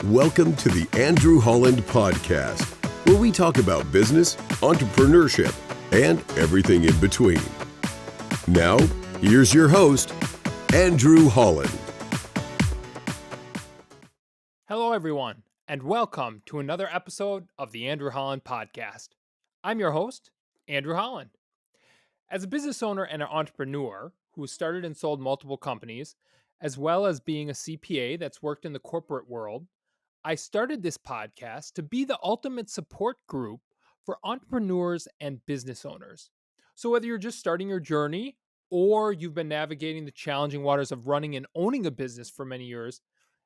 Welcome to the Andrew Holland Podcast, where we talk about business, entrepreneurship, and everything in between. Now, here's your host, Andrew Holland. Hello, everyone, and welcome to another episode of the Andrew Holland Podcast. I'm your host, Andrew Holland. As a business owner and an entrepreneur who started and sold multiple companies, as well as being a CPA that's worked in the corporate world, I started this podcast to be the ultimate support group for entrepreneurs and business owners. So, whether you're just starting your journey or you've been navigating the challenging waters of running and owning a business for many years,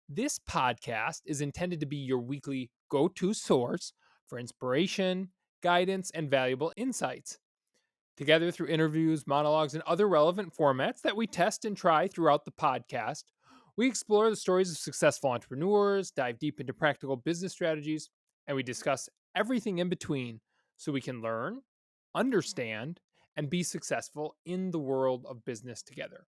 this podcast is intended to be your weekly go to source for inspiration, guidance, and valuable insights. Together, through interviews, monologues, and other relevant formats that we test and try throughout the podcast, we explore the stories of successful entrepreneurs, dive deep into practical business strategies, and we discuss everything in between so we can learn, understand, and be successful in the world of business together.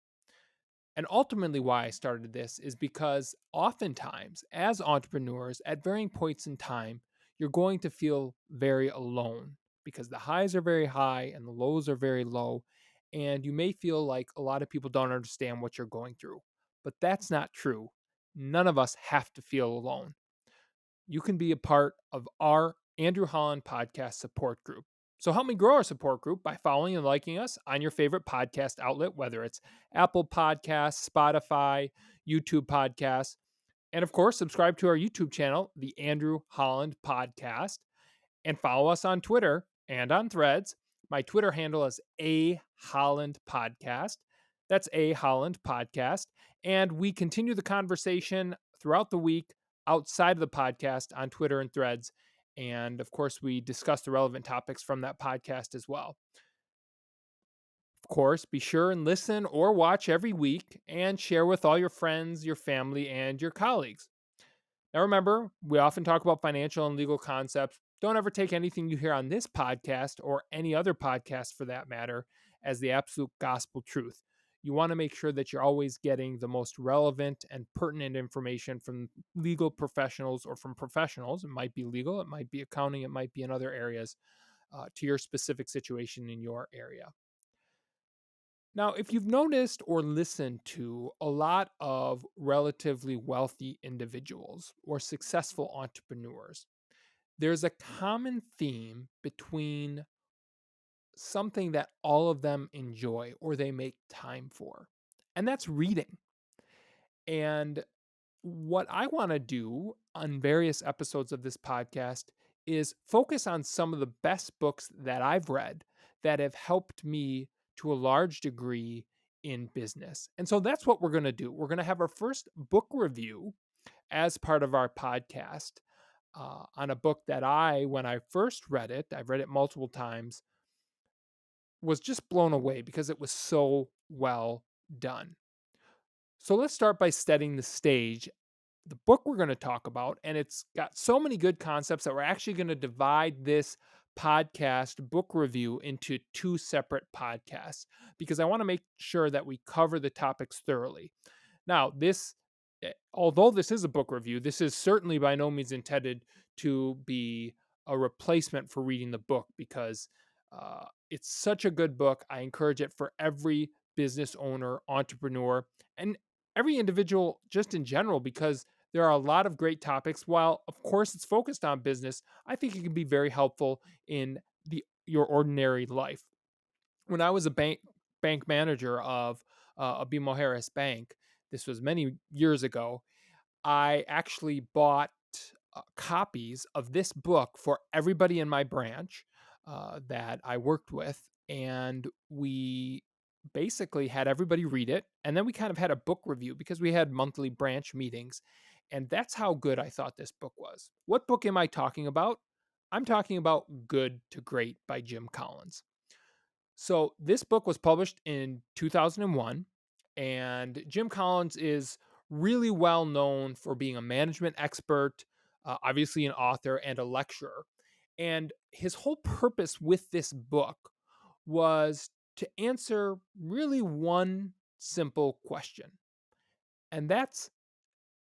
And ultimately, why I started this is because oftentimes, as entrepreneurs, at varying points in time, you're going to feel very alone because the highs are very high and the lows are very low. And you may feel like a lot of people don't understand what you're going through. But that's not true. None of us have to feel alone. You can be a part of our Andrew Holland podcast support group. So help me grow our support group by following and liking us on your favorite podcast outlet, whether it's Apple Podcasts, Spotify, YouTube Podcasts, and of course, subscribe to our YouTube channel, the Andrew Holland Podcast, and follow us on Twitter and on Threads. My Twitter handle is A Holland Podcast. That's A Holland Podcast. And we continue the conversation throughout the week outside of the podcast on Twitter and Threads. And of course, we discuss the relevant topics from that podcast as well. Of course, be sure and listen or watch every week and share with all your friends, your family, and your colleagues. Now, remember, we often talk about financial and legal concepts. Don't ever take anything you hear on this podcast or any other podcast for that matter as the absolute gospel truth. You want to make sure that you're always getting the most relevant and pertinent information from legal professionals or from professionals. It might be legal, it might be accounting, it might be in other areas to your specific situation in your area. Now, if you've noticed or listened to a lot of relatively wealthy individuals or successful entrepreneurs, there's a common theme between something that all of them enjoy or they make time for, and that's reading. And what I want to do on various episodes of this podcast is focus on some of the best books that I've read that have helped me to a large degree in business. And so that's what we're going to do. We're going to have our first book review as part of our podcast on a book that when I first read it, I've read it multiple times, was just blown away because it was so well done. So let's start by setting the stage. The book we're going to talk about, and it's got so many good concepts that we're actually going to divide this podcast book review into two separate podcasts because I want to make sure that we cover the topics thoroughly. Now, although this is a book review, this is certainly by no means intended to be a replacement for reading the book because it's such a good book. I encourage it for every business owner, entrepreneur, and every individual just in general because there are a lot of great topics. While, of course, it's focused on business, I think it can be very helpful in your ordinary life. When I was a bank manager of a BMO Harris Bank, this was many years ago, I actually bought copies of this book for everybody in my branch that I worked with. And we basically had everybody read it. And then we kind of had a book review because we had monthly branch meetings. And that's how good I thought this book was. What book am I talking about? I'm talking about Good to Great by Jim Collins. So this book was published in 2001, and Jim Collins is really well known for being a management expert, obviously an author and a lecturer. And his whole purpose with this book was to answer really one simple question. And that's,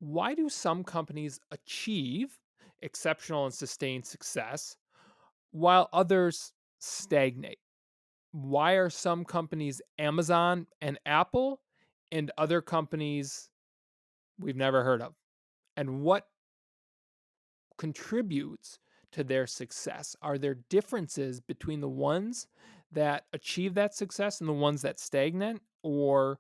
Why do some companies achieve exceptional and sustained success while others stagnate? Why are some companies Amazon and Apple and other companies we've never heard of? And what contributes to their success? Are there differences between the ones that achieve that success and the ones that stagnate? Or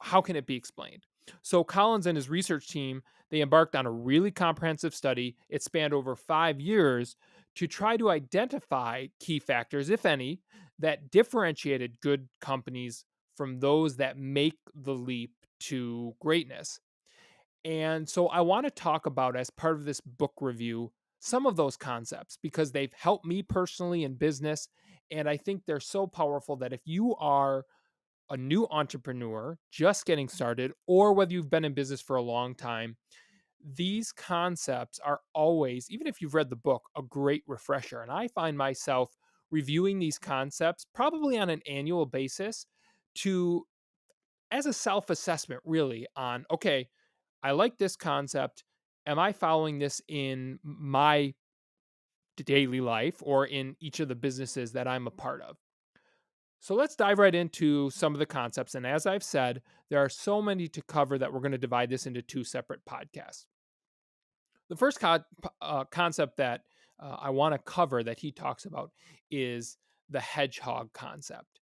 how can it be explained? So Collins and his research team, they embarked on a really comprehensive study. It spanned over 5 years to try to identify key factors, if any, that differentiated good companies from those that make the leap to greatness. And so I want to talk about, as part of this book review, some of those concepts because they've helped me personally in business. And I think they're so powerful that if you are a new entrepreneur just getting started, or whether you've been in business for a long time, these concepts are always, even if you've read the book, a great refresher. And I find myself reviewing these concepts probably on an annual basis to, as a self assessment, really, on, okay, I like this concept. Am I following this in my daily life or in each of the businesses that I'm a part of? So let's dive right into some of the concepts. And as I've said, there are so many to cover that we're going to divide this into two separate podcasts. The first concept that I want to cover that he talks about is the hedgehog concept.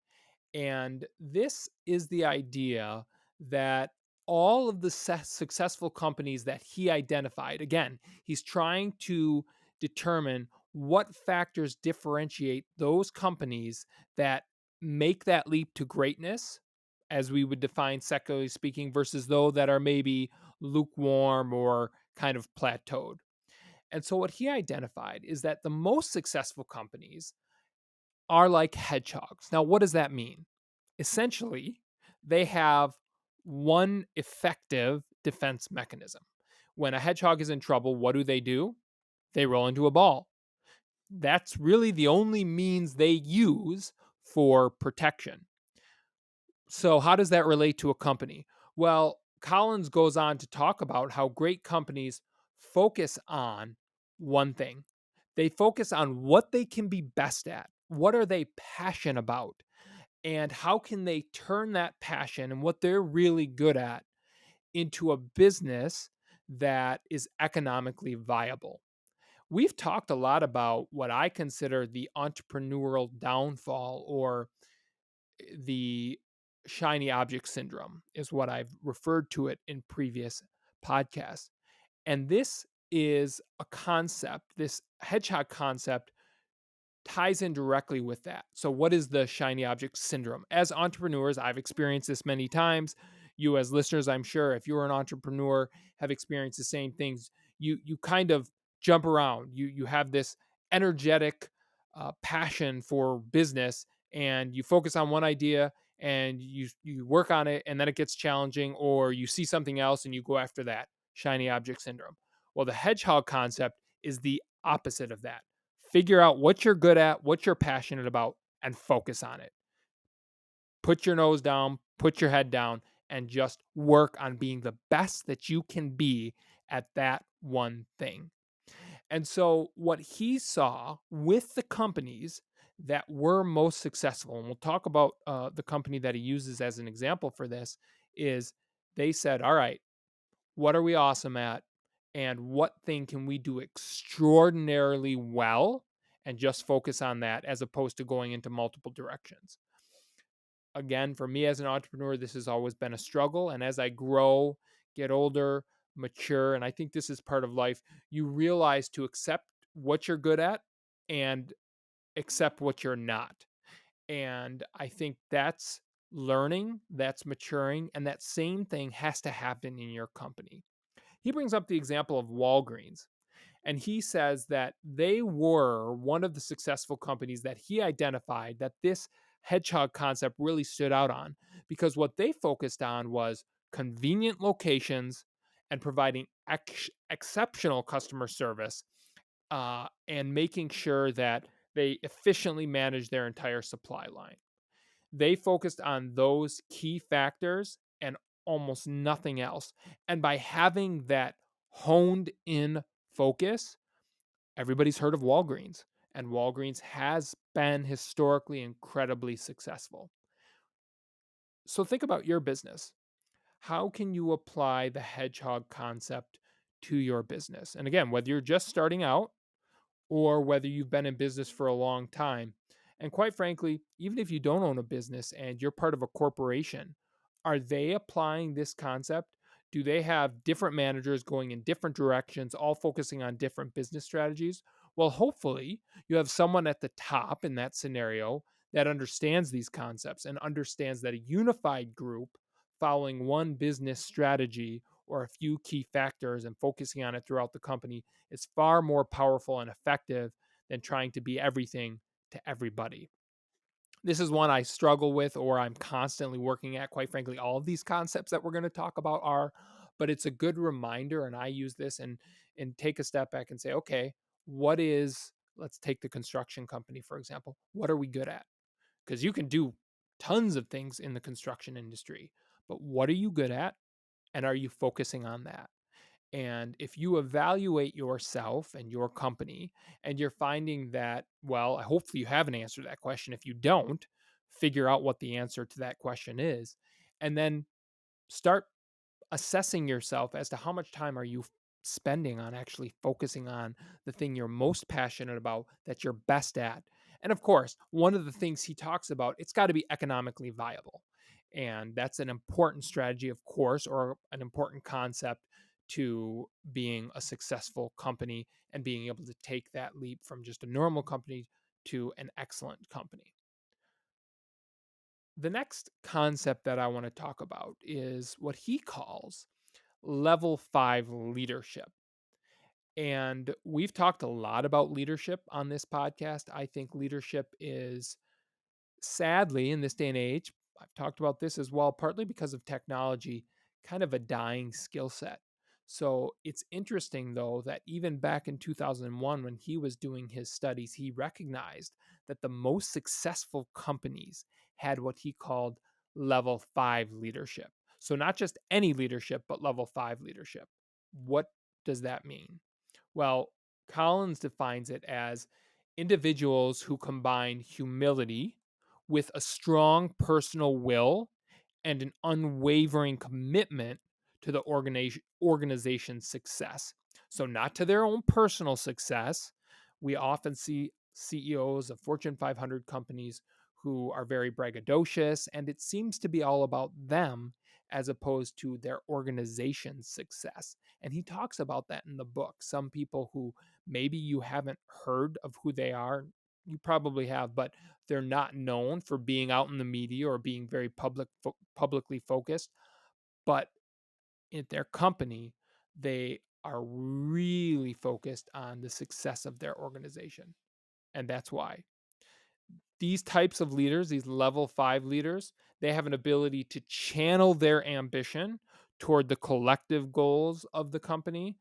And this is the idea that all of the successful companies that he identified, again, he's trying to determine what factors differentiate those companies that make that leap to greatness, as we would define secularly speaking, versus those that are maybe lukewarm or kind of plateaued. And so, what he identified is that the most successful companies are like hedgehogs. Now, what does that mean? Essentially, they have one effective defense mechanism. When a hedgehog is in trouble, what do? They roll into a ball. That's really the only means they use for protection. So, how does that relate to a company? Well, Collins goes on to talk about how great companies focus on one thing. They focus on what they can be best at. What are they passionate about? And how can they turn that passion and what they're really good at into a business that is economically viable? We've talked a lot about what I consider the entrepreneurial downfall, or the shiny object syndrome, is what I've referred to it in previous podcasts. And this is a concept, this hedgehog concept ties in directly with that. So, what is the shiny object syndrome? As entrepreneurs, I've experienced this many times. You, as listeners, I'm sure, if you're an entrepreneur, have experienced the same things. You kind of jump around. You have this energetic passion for business, and you focus on one idea and you work on it, and then it gets challenging, or you see something else and you go after that. Shiny object syndrome. Well, the hedgehog concept is the opposite of that. Figure out what you're good at, what you're passionate about, and focus on it. Put your nose down, put your head down, and just work on being the best that you can be at that one thing. And so, what he saw with the companies that were most successful, and we'll talk about the company that he uses as an example for this, is they said, all right, what are we awesome at? And what thing can we do extraordinarily well? And just focus on that as opposed to going into multiple directions. Again, for me as an entrepreneur, this has always been a struggle. And as I grow, get older, mature, and I think this is part of life, you realize to accept what you're good at and accept what you're not. And I think that's learning, that's maturing, and that same thing has to happen in your company. He brings up the example of Walgreens, and he says that they were one of the successful companies that he identified that this hedgehog concept really stood out on, because what they focused on was convenient locations and providing exceptional customer service, and making sure that they efficiently manage their entire supply line. They focused on those key factors, and almost nothing else. And by having that honed in focus, everybody's heard of Walgreens, and Walgreens has been historically incredibly successful. So think about your business. How can you apply the hedgehog concept to your business? And again, whether you're just starting out or whether you've been in business for a long time. And quite frankly, even if you don't own a business and you're part of a corporation, are they applying this concept? Do they have different managers going in different directions, all focusing on different business strategies? Well, hopefully, you have someone at the top in that scenario that understands these concepts and understands that a unified group following one business strategy or a few key factors and focusing on it throughout the company is far more powerful and effective than trying to be everything to everybody. This is one I struggle with or I'm constantly working at. Quite frankly, all of these concepts that we're going to talk about are, but it's a good reminder. And I use this and take a step back and say, okay, what is, let's take the construction company, for example. What are we good at? Because you can do tons of things in the construction industry, but what are you good at? And are you focusing on that? And if you evaluate yourself and your company and you're finding that, well, hopefully you have an answer to that question. If you don't, figure out what the answer to that question is. And then start assessing yourself as to how much time are you spending on actually focusing on the thing you're most passionate about, that you're best at. And of course, one of the things he talks about, it's got to be economically viable. And that's an important strategy, of course, or an important concept to being a successful company and being able to take that leap from just a normal company to an excellent company. The next concept that I want to talk about is what he calls level 5 leadership. And we've talked a lot about leadership on this podcast. I think leadership is, sadly, in this day and age, I've talked about this as well, partly because of technology, kind of a dying skill set. So it's interesting, though, that even back in 2001, when he was doing his studies, he recognized that the most successful companies had what he called level 5 leadership. So not just any leadership, but level 5 leadership. What does that mean? Well, Collins defines it as individuals who combine humility with a strong personal will and an unwavering commitment to the organization's success. So, not to their own personal success. We often see CEOs of Fortune 500 companies who are very braggadocious, and it seems to be all about them as opposed to their organization's success. And he talks about that in the book. Some people who maybe you haven't heard of who they are, you probably have, but they're not known for being out in the media or being very publicly focused. But in their company, they are really focused on the success of their organization. And that's why these types of leaders, these level 5 leaders, they have an ability to channel their ambition toward the collective goals of the company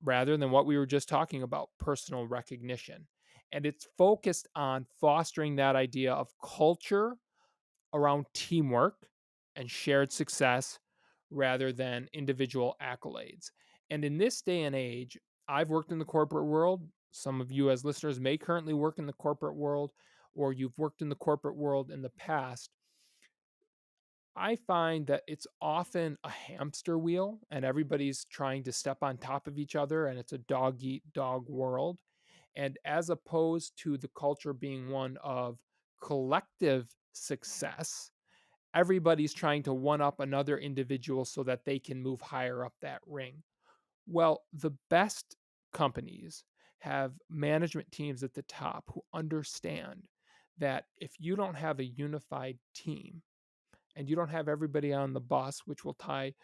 rather than what we were just talking about, personal recognition. And it's focused on fostering that idea of culture around teamwork and shared success rather than individual accolades. And in this day and age, I've worked in the corporate world. Some of you, as listeners, may currently work in the corporate world, or you've worked in the corporate world in the past. I find that it's often a hamster wheel and everybody's trying to step on top of each other, and it's a dog eat dog world. And as opposed to the culture being one of collective success, everybody's trying to one up another individual so that they can move higher up that ring. Well, the best companies have management teams at the top who understand that if you don't have a unified team and you don't have everybody on the bus, which will tie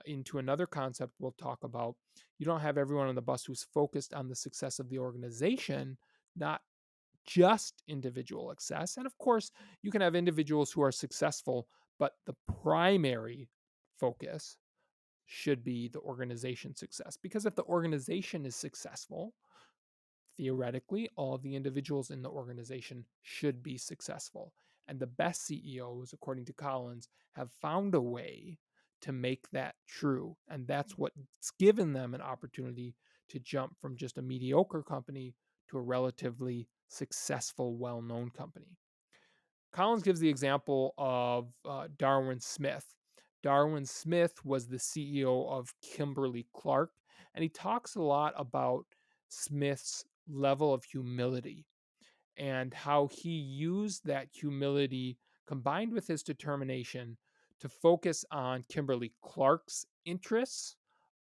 into another concept we'll talk about, you don't have everyone on the bus who's focused on the success of the organization, not just individual success. And of course, you can have individuals who are successful, but the primary focus should be the organization's success. Because if the organization is successful, theoretically, all of the individuals in the organization should be successful. And the best CEOs, according to Collins, have found a way to make that true. And that's what's given them an opportunity to jump from just a mediocre company to a relatively successful, well known company. Collins gives the example of Darwin Smith. Darwin Smith was the CEO of Kimberly Clark, and he talks a lot about Smith's level of humility and how he used that humility combined with his determination to focus on Kimberly Clark's interests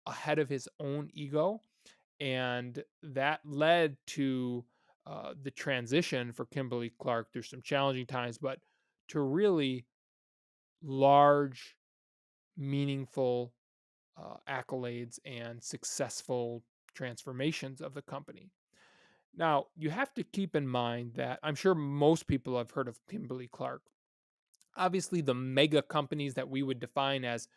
ahead of his own ego. And that led to the transition for Kimberly Clark through some challenging times, but to really large, meaningful accolades and successful transformations of the company. Now, you have to keep in mind that I'm sure most people have heard of Kimberly Clark. Obviously, the mega companies that we would define as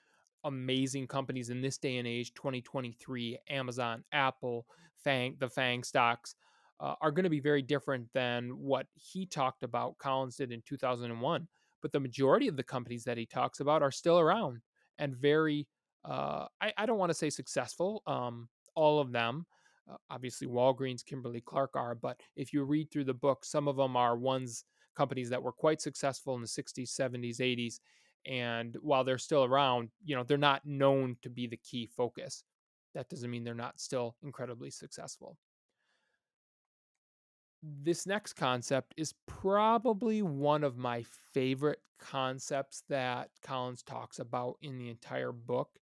amazing companies in this day and age, 2023, Amazon, Apple, the FANG stocks, are going to be very different than what he talked about, Collins did in 2001. But the majority of the companies that he talks about are still around and very, I don't want to say successful, all of them. Obviously, Walgreens, Kimberly Clark are, but if you read through the book, some of them are companies that were quite successful in the 60s, 70s, 80s, and while they're still around, they're not known to be the key focus. That doesn't mean they're not still incredibly successful. This next concept is probably one of my favorite concepts that Collins talks about in the entire book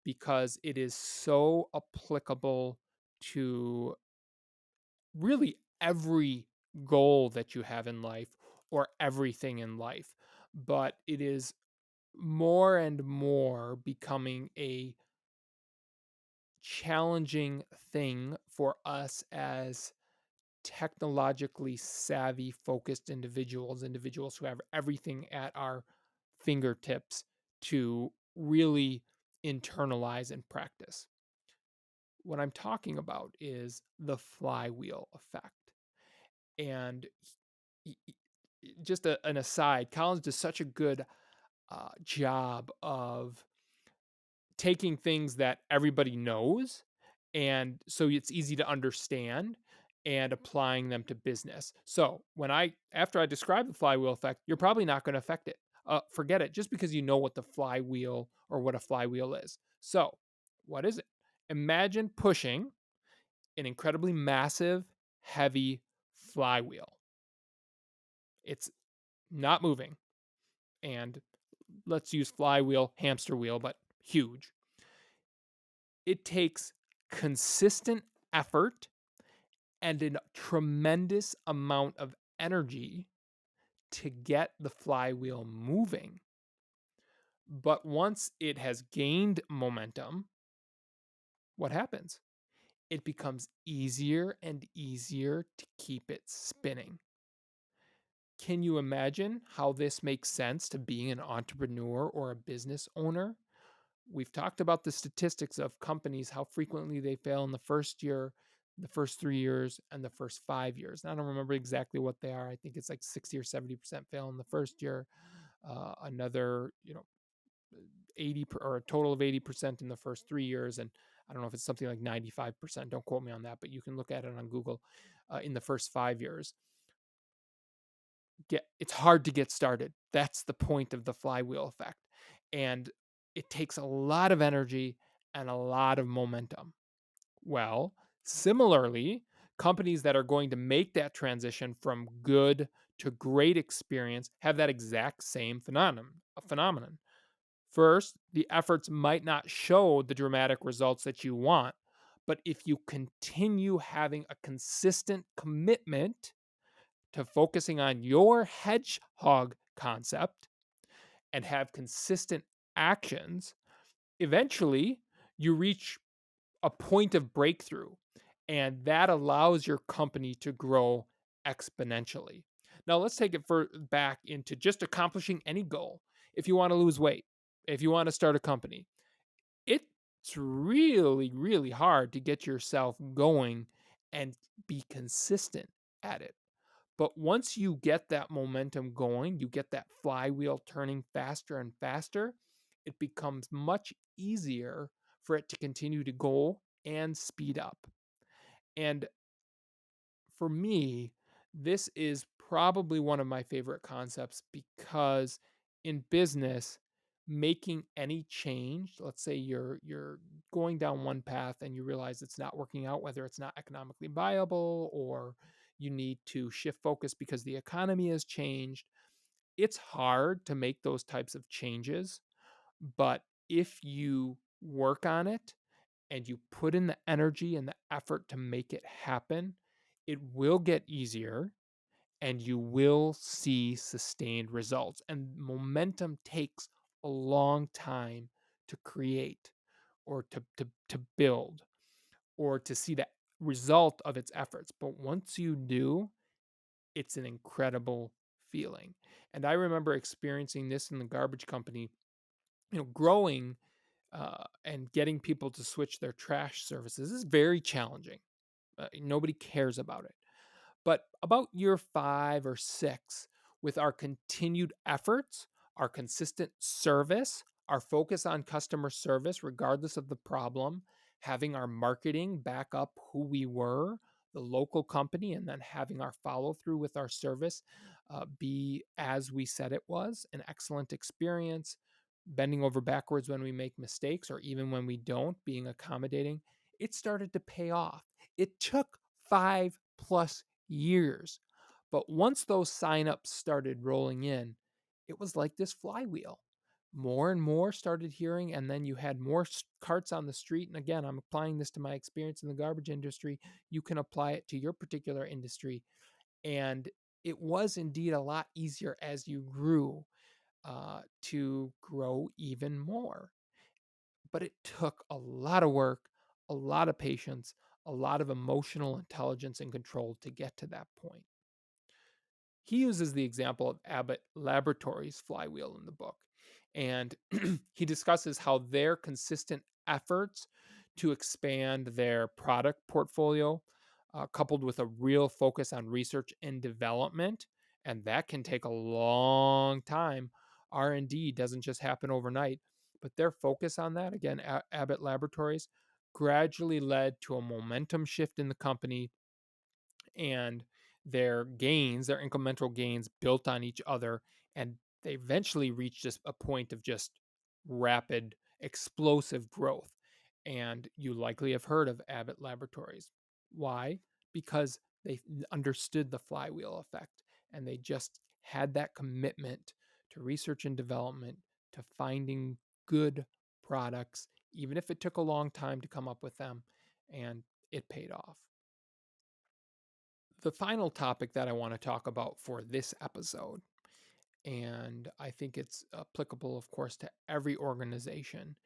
because it is so applicable to really every goal that you have in life or everything in life. But it is more and more becoming a challenging thing for us as technologically savvy, focused individuals who have everything at our fingertips to really internalize and practice. What I'm talking about is the flywheel effect. And just an aside, Collins does such a good job of taking things that everybody knows and so it's easy to understand and applying them to business. So after I describe the flywheel effect, you're probably not going to affect it. Forget it, just because you know what the flywheel or what a flywheel is. So what is it? Imagine pushing an incredibly massive, heavy flywheel. It's not moving. And let's use flywheel, hamster wheel, but huge. It takes consistent effort and a tremendous amount of energy to get the flywheel moving. But once it has gained momentum, what happens? It becomes easier and easier to keep it spinning. Can you imagine how this makes sense to being an entrepreneur or a business owner? We've talked about the statistics of companies, how frequently they fail in the first year, the first 3 years, and the first 5 years. And I don't remember exactly what they are. I think it's like 60 or 70% fail in the first year, another, 80 or a total of 80% in the first 3 years. And I don't know if it's something like 95%. Don't quote me on that, but you can look at it on Google in the first 5 years. It's hard to get started. That's the point of the flywheel effect. And it takes a lot of energy and a lot of momentum. Well, similarly, companies that are going to make that transition from good to great experience have that exact same phenomenon. First, the efforts might not show the dramatic results that you want, but if you continue having a consistent commitment to focusing on your hedgehog concept and have consistent actions, eventually you reach a point of breakthrough, and that allows your company to grow exponentially. Now, let's take it back into just accomplishing any goal. If you want to lose weight, if you want to start a company, it's really, really hard to get yourself going and be consistent at it. But once you get that momentum going, you get that flywheel turning faster and faster, it becomes much easier for it to continue to go and speed up. And for me, this is probably one of my favorite concepts because in business, making any change, let's say you're going down one path and you realize it's not working out, whether it's not economically viable or you need to shift focus because the economy has changed. It's hard to make those types of changes, but if you work on it and you put in the energy and the effort to make it happen, it will get easier and you will see sustained results. And momentum takes a long time to create or to build or to see the result of its efforts. But once you do, it's an incredible feeling. And I remember experiencing this in the garbage company, growing and getting people to switch their trash services is very challenging. Nobody cares about it. But about year 5 or 6, with our continued efforts, our consistent service, our focus on customer service, regardless of the problem, having our marketing back up who we were, the local company, and then having our follow through with our service be as we said it was an excellent experience, bending over backwards when we make mistakes or even when we don't, being accommodating, it started to pay off. It took 5+ years. But once those signups started rolling in, it was like this flywheel. More and more started hearing, and then you had more carts on the street. And again, I'm applying this to my experience in the garbage industry. You can apply it to your particular industry. And it was indeed a lot easier as you grew to grow even more. But it took a lot of work, a lot of patience, a lot of emotional intelligence and control to get to that point. He uses the example of Abbott Laboratories flywheel in the book. And he discusses how their consistent efforts to expand their product portfolio, coupled with a real focus on research and development, and that can take a long time. R&D doesn't just happen overnight, but their focus on that, again, Abbott Laboratories, gradually led to a momentum shift in the company, and their gains, their incremental gains, built on each other, and they eventually reached just a point of just rapid, explosive growth. And you likely have heard of Abbott Laboratories. Why? Because they understood the flywheel effect and they just had that commitment to research and development, to finding good products, even if it took a long time to come up with them, and it paid off. The final topic that I want to talk about for this episode, and I think it's applicable, of course, to every organization.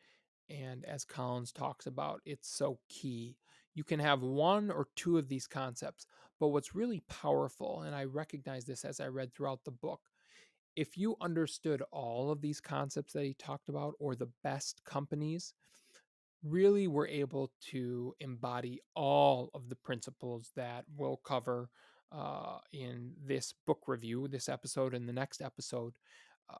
And as Collins talks about, it's so key. You can have one or two of these concepts, but what's really powerful, and I recognize this as I read throughout the book, if you understood all of these concepts that he talked about, or the best companies, really were able to embody all of the principles that we'll cover in this book review, this episode, and the next episode, uh,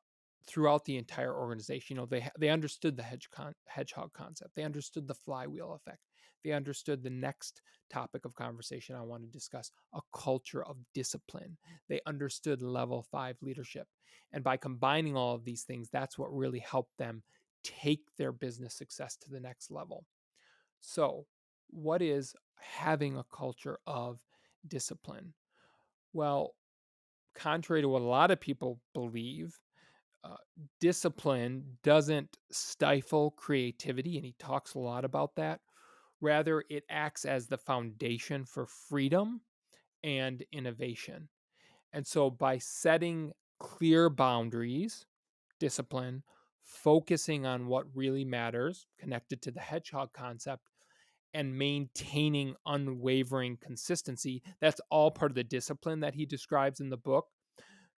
throughout the entire organization. They understood the hedgehog concept. They understood the flywheel effect. They understood the next topic of conversation I want to discuss, a culture of discipline. They understood level 5 leadership. And by combining all of these things, that's what really helped them take their business success to the next level. So, what is having a culture of discipline? Well, contrary to what a lot of people believe, uh, discipline doesn't stifle creativity, and he talks a lot about that. Rather, it acts as the foundation for freedom and innovation. And so, by setting clear boundaries, discipline, focusing on what really matters, connected to the hedgehog concept, and maintaining unwavering consistency, that's all part of the discipline that he describes in the book.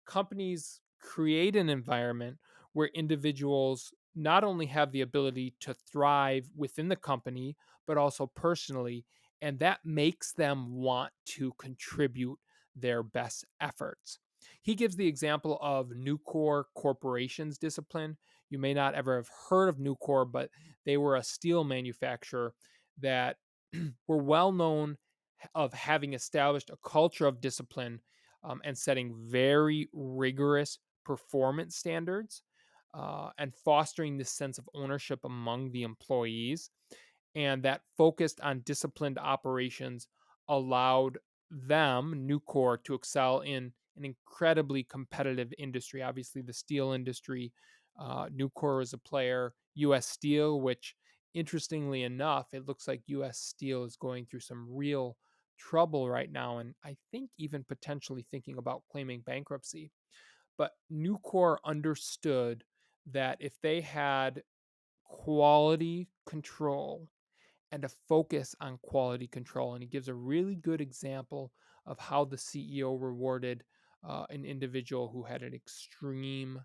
Companies create an environment where individuals not only have the ability to thrive within the company, but also personally, and that makes them want to contribute their best efforts. He gives the example of Nucor Corporation's discipline. You may not ever have heard of Nucor, but they were a steel manufacturer that were well known of having established a culture of discipline and setting very rigorous performance standards and fostering this sense of ownership among the employees. And that focused on disciplined operations allowed them, Nucor, to excel in an incredibly competitive industry. Obviously, the steel industry, Nucor is a player, US Steel, which interestingly enough, it looks like US Steel is going through some real trouble right now. And I think even potentially thinking about claiming bankruptcy. But Nucor understood that if they had quality control and a focus on quality control. And he gives a really good example of how the CEO rewarded an individual who had an extreme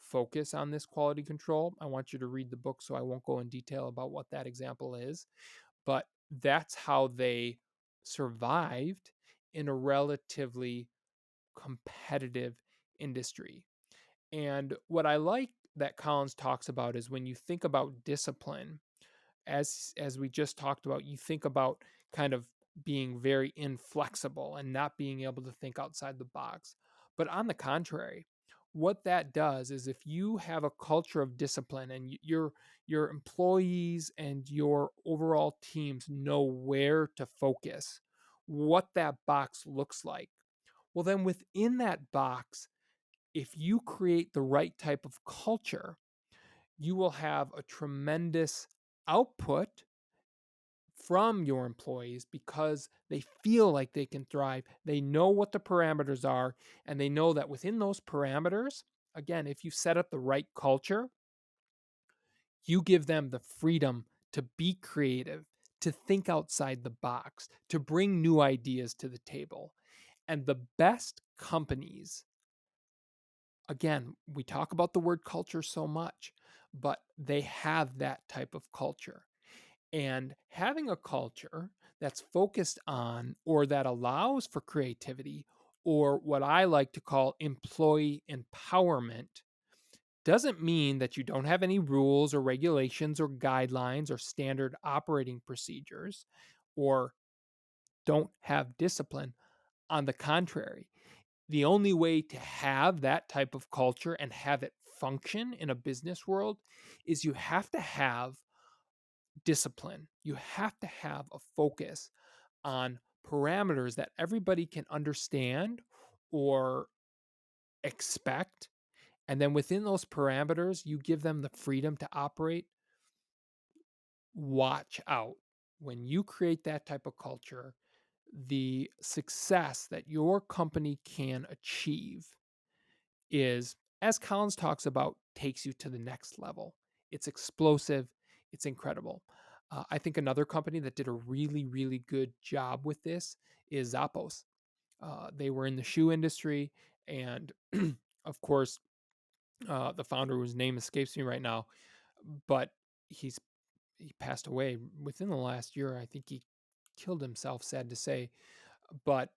focus on this quality control. I want you to read the book, so I won't go in detail about what that example is, but that's how they survived in a relatively competitive industry. And what I like that Collins talks about is when you think about discipline, as we just talked about, you think about kind of being very inflexible and not being able to think outside the box. But on the contrary, what that does is if you have a culture of discipline and your employees and your overall teams know where to focus, what that box looks like, well then within that box, if you create the right type of culture, you will have a tremendous output from your employees because they feel like they can thrive. They know what the parameters are, and they know that within those parameters, again, if you set up the right culture, you give them the freedom to be creative, to think outside the box, to bring new ideas to the table. And the best companies, again, we talk about the word culture so much, but they have that type of culture. And having a culture that's focused on or that allows for creativity, or what I like to call employee empowerment, doesn't mean that you don't have any rules or regulations or guidelines or standard operating procedures or don't have discipline. On the contrary, the only way to have that type of culture and have it function in a business world is you have to have discipline. You have to have a focus on parameters that everybody can understand or expect. And then within those parameters, you give them the freedom to operate. Watch out. When you create that type of culture, the success that your company can achieve is, as Collins talks about, takes you to the next level. It's explosive, it's incredible. I think another company that did a really, really good job with this is Zappos. They were in the shoe industry, and of course, the founder, whose name escapes me right now, but he passed away within the last year. I think he killed himself, sad to say, but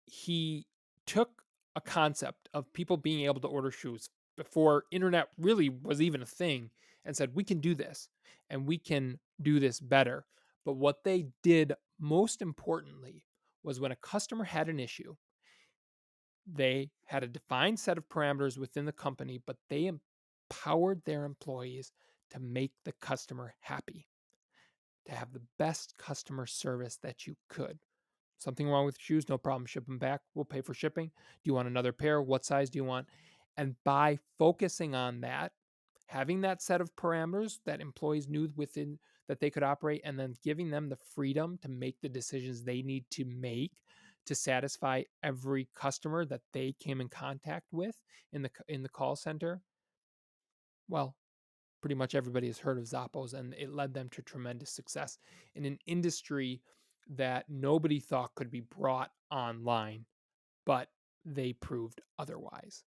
he took a concept of people being able to order shoes before internet really was even a thing and said, we can do this and we can do this better. But what they did most importantly was when a customer had an issue, they had a defined set of parameters within the company, but they empowered their employees to make the customer happy, to have the best customer service that you could. Something wrong with shoes? No problem. Ship them back. We'll pay for shipping. Do you want another pair? What size do you want? And by focusing on that, having that set of parameters that employees knew within that they could operate, and then giving them the freedom to make the decisions they need to make to satisfy every customer that they came in contact with in the call center, well, pretty much everybody has heard of Zappos, and it led them to tremendous success in an industry that nobody thought could be brought online, but they proved otherwise.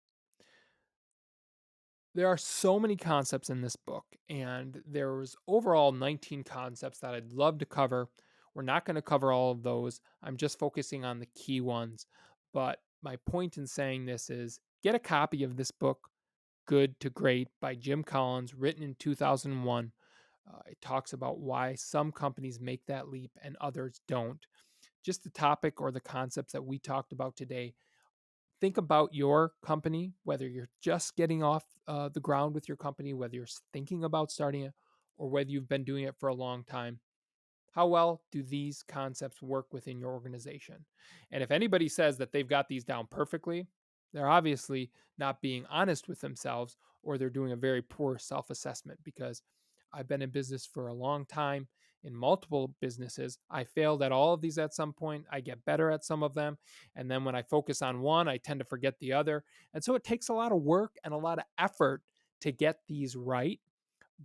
There are so many concepts in this book, and there's overall 19 concepts that I'd love to cover. We're not going to cover all of those. I'm just focusing on the key ones. But my point in saying this is get a copy of this book, Good to Great by Jim Collins, written in 2001. It talks about why some companies make that leap and others don't. Just the topic or the concepts that we talked about today. Think about your company, whether you're just getting off the ground with your company, whether you're thinking about starting it, or whether you've been doing it for a long time. How well do these concepts work within your organization? And if anybody says that they've got these down perfectly, they're obviously not being honest with themselves, or they're doing a very poor self assessment, because I've been in business for a long time in multiple businesses. I failed at all of these at some point. I get better at some of them. And then when I focus on one, I tend to forget the other. And so it takes a lot of work and a lot of effort to get these right.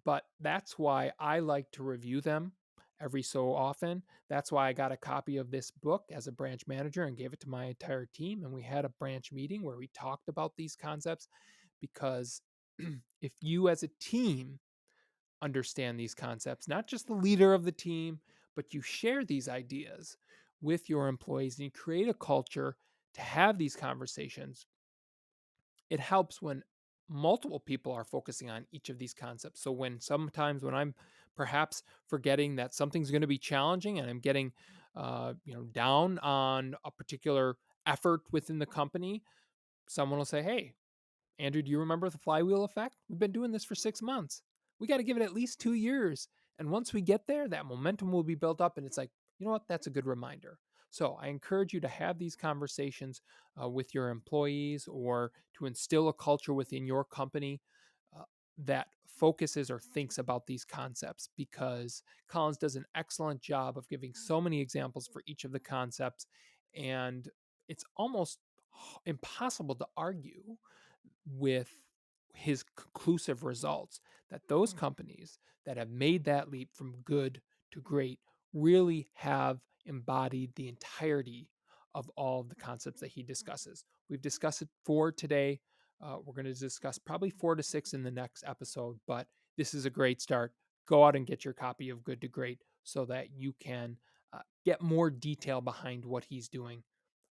But that's why I like to review them every so often. That's why I got a copy of this book as a branch manager and gave it to my entire team. And we had a branch meeting where we talked about these concepts, because if you as a team understand these concepts, not just the leader of the team, but you share these ideas with your employees and you create a culture to have these conversations, it helps when multiple people are focusing on each of these concepts. So sometimes when I'm perhaps forgetting that something's going to be challenging and I'm getting down on a particular effort within the company, someone will say, "Hey, Andrew, do you remember the flywheel effect? We've been doing this for 6 months. We got to give it at least 2 years. And once we get there, that momentum will be built up." And it's like, you know what? That's a good reminder. So I encourage you to have these conversations with your employees, or to instill a culture within your company uh, that focuses or thinks about these concepts, because Collins does an excellent job of giving so many examples for each of the concepts. And it's almost impossible to argue with his conclusive results, that those companies that have made that leap from good to great really have embodied the entirety of all of the concepts that he discusses. We've discussed it 4 today. We're going to discuss probably 4 to 6 in the next episode, but this is a great start. Go out and get your copy of Good to Great so that you can get more detail behind what he's doing.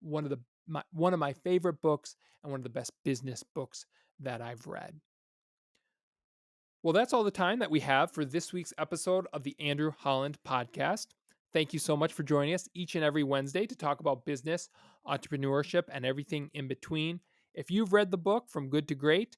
One of my favorite books, and one of the best business books that I've read. Well, that's all the time that we have for this week's episode of the Andrew Holland Podcast. Thank you so much for joining us each and every Wednesday to talk about business, entrepreneurship, and everything in between. If you've read the book From Good to Great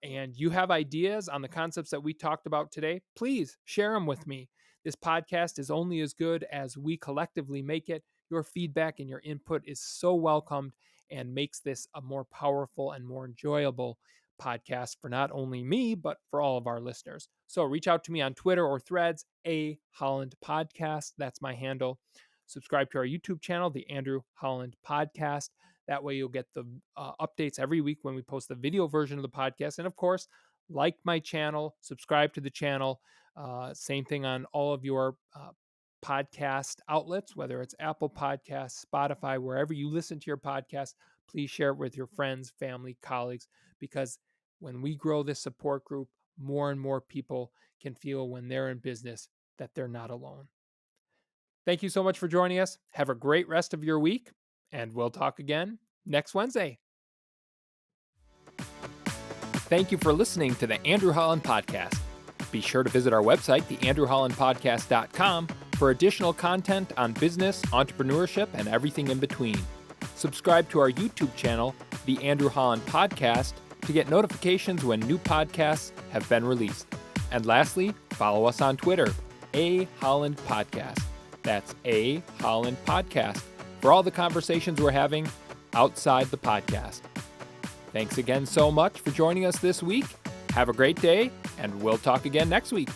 and you have ideas on the concepts that we talked about today, please share them with me. This podcast is only as good as we collectively make it. Your feedback and your input is so welcomed and makes this a more powerful and more enjoyable podcast for not only me, but for all of our listeners. So reach out to me on Twitter or Threads, A Holland Podcast. That's my handle. Subscribe to our YouTube channel, the Andrew Holland Podcast. That way you'll get the updates every week when we post the video version of the podcast. And of course, like my channel, subscribe to the channel. Same thing on all of your podcast outlets, whether it's Apple Podcasts, Spotify, wherever you listen to your podcast. Please share it with your friends, family, colleagues, because when we grow this support group, more and more people can feel when they're in business that they're not alone. Thank you so much for joining us. Have a great rest of your week, and we'll talk again next Wednesday. Thank you for listening to the Andrew Holland Podcast. Be sure to visit our website, theandrewhollandpodcast.com, for additional content on business, entrepreneurship, and everything in between. Subscribe to our YouTube channel, The Andrew Holland Podcast, to get notifications when new podcasts have been released. And lastly, follow us on Twitter, A Holland Podcast. That's A Holland Podcast, for all the conversations we're having outside the podcast. Thanks again so much for joining us this week. Have a great day, and we'll talk again next week.